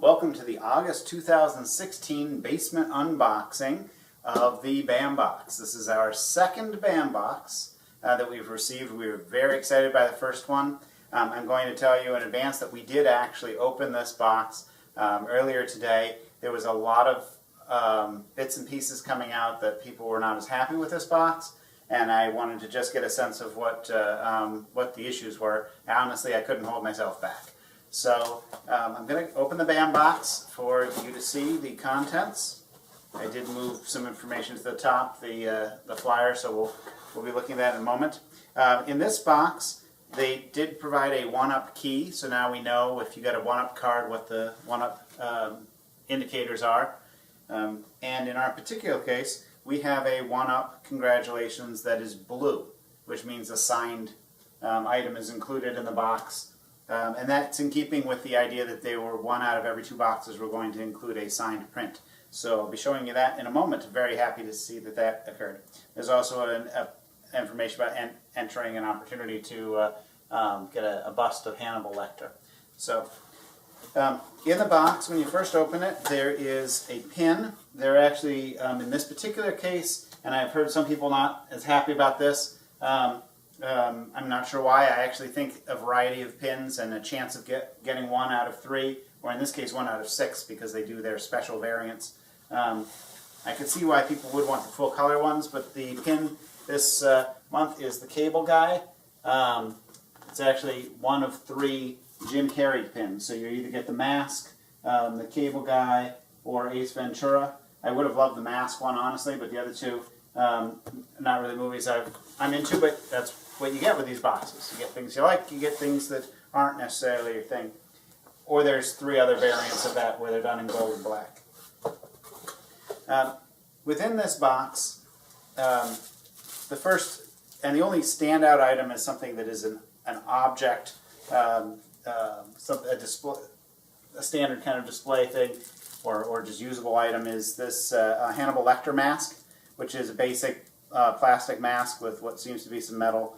Welcome to the August 2016 basement unboxing of the BAM box. This is our second BAM box that we've received. We were very excited by the first one. I'm going to tell you in advance that we did actually open this box earlier today. There was a lot of bits and pieces coming out that people were not as happy with this box, and I wanted to just get a sense of what the issues were. Honestly, I couldn't hold myself back. So I'm going to open the BAM box for you to see the contents. I did move some information to the top, the flyer, so we'll be looking at that in a moment. In this box, they did provide a 1-up key, so now we know if you got a 1-up card what the 1-up indicators are. And in our particular case, we have a 1-up congratulations that is blue, which means a signed item is included in the box. And that's in keeping with the idea that they were 1 out of every 2 boxes were going to include a signed print. So I'll be showing you that in a moment. Very happy to see that that occurred. There's also information about entering an opportunity to get a bust of Hannibal Lecter. So in the box, when you first open it, there is a pin. They're actually, in this particular case, and I've heard some people not as happy about this, I'm not sure why. I actually think a variety of pins and a chance of getting 1 out of 3, or in this case 1 out of 6, because they do their special variants. I could see why people would want the full color ones, but the pin this month is the cable guy. It's actually 1 of 3 Jim Carrey pins, so you either get the mask, the cable guy, or Ace Ventura. I would have loved the mask one, honestly, but the other two, not really movies I'm into, but that's what you get with these boxes. You get things you like, you get things that aren't necessarily your thing. Or there's 3 other variants of that where they're done in gold and black. Within this box, the first and the only standout item is something that is an object, a standard kind of display thing, or just usable item, is this Hannibal Lecter mask, which is a basic plastic mask with what seems to be some metal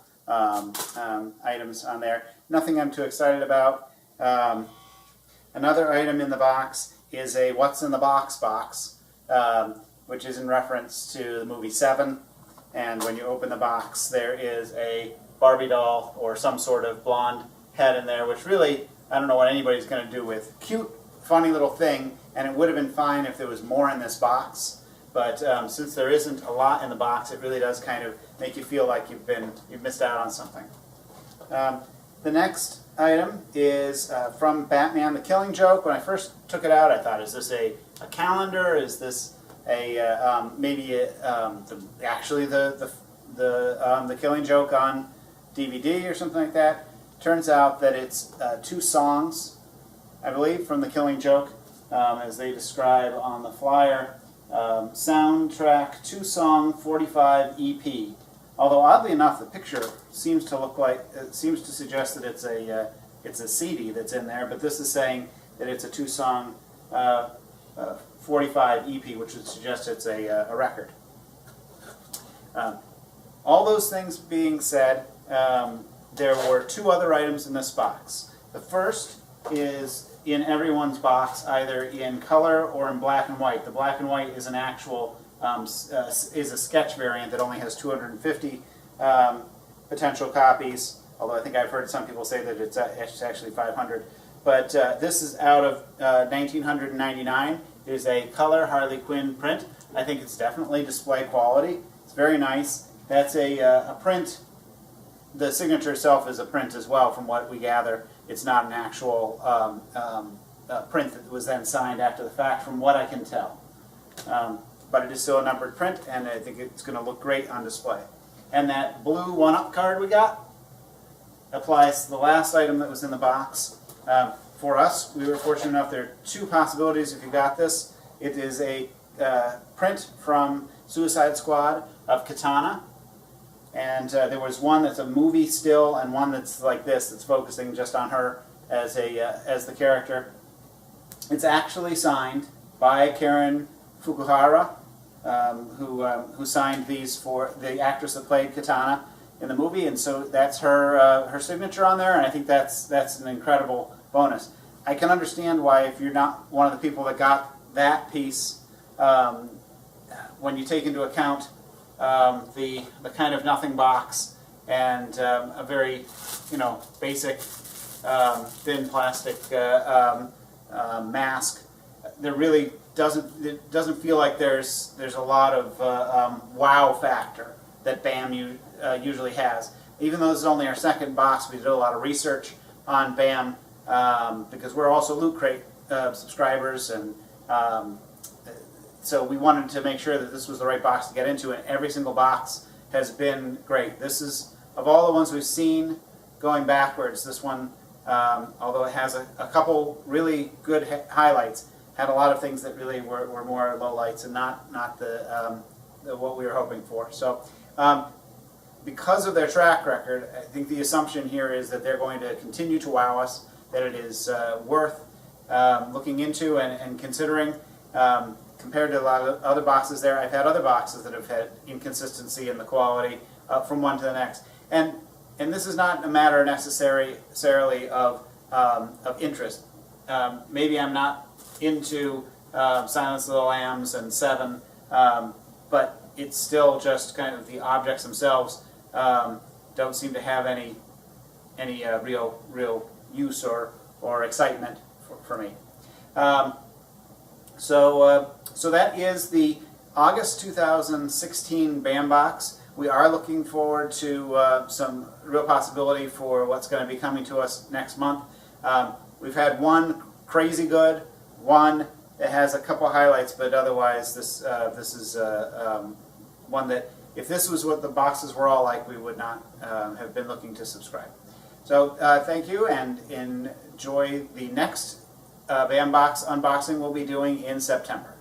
items on there. Nothing I'm too excited about. Another item in the box is a What's in the Box box, which is in reference to the movie 7. And when you open the box, there is a Barbie doll or some sort of blonde head in there, which really, I don't know what anybody's going to do with. Cute, funny little thing, and it would have been fine if there was more in this box. But since there isn't a lot in the box, it really does kind of make you feel like you've missed out on something. The next item is from Batman: The Killing Joke. When I first took it out, I thought, is this a calendar? Is this actually the Killing Joke on DVD or something like that? Turns out that it's 2 songs, I believe, from The Killing Joke, as they describe on the flyer. Soundtrack 2-song 45 EP. Although oddly enough, the picture seems to suggest that it's a CD that's in there, but this is saying that it's a 2-song 45 EP, which would suggest it's a record. All those things being said, there were 2 other items in this box. The first is in everyone's box, either in color or in black and white. The black and white is an actual, is a sketch variant that only has 250 potential copies, although I think I've heard some people say that it's actually 500. But this is out of 1999. It is a color Harley Quinn print. I think it's definitely display quality. It's very nice. That's a print. The signature itself is a print as well, from what we gather. It's not an actual print that was then signed after the fact, from what I can tell. But it is still a numbered print, and I think it's going to look great on display. And that blue 1-up card we got applies to the last item that was in the box. For us, we were fortunate enough, there are 2 possibilities if you got this. It is a print from Suicide Squad of Katana. And there was one that's a movie still, and one that's like this, that's focusing just on her as the character. It's actually signed by Karen Fukuhara, who signed these for the actress that played Katana in the movie, and so that's her signature on there, and I think that's an incredible bonus. I can understand why, if you're not one of the people that got that piece, when you take into account the kind of nothing box and a very, basic thin plastic mask, there really doesn't feel like there's a lot of wow factor that BAM usually has. Even though this is only our second box, we did a lot of research on BAM because we're also Loot Crate subscribers, and so we wanted to make sure that this was the right box to get into, and every single box has been great. This is, of all the ones we've seen going backwards, this one, although it has a couple really good highlights, had a lot of things that really were more lowlights and not the what we were hoping for. So because of their track record, I think the assumption here is that they're going to continue to wow us, that it is worth looking into and considering. Compared to a lot of other boxes there, I've had other boxes that have had inconsistency in the quality from one to the next. And this is not a matter necessarily of interest. Maybe I'm not into Silence of the Lambs and Seven, but it's still just kind of the objects themselves don't seem to have any real use or excitement for me. So that is the August 2016 BAM box. We are looking forward to some real possibility for what's going to be coming to us next month. We've had one crazy good, one that has a couple highlights, but otherwise this is one that, if this was what the boxes were all like, we would not have been looking to subscribe. So thank you, and enjoy the next BAM box unboxing we'll be doing in September.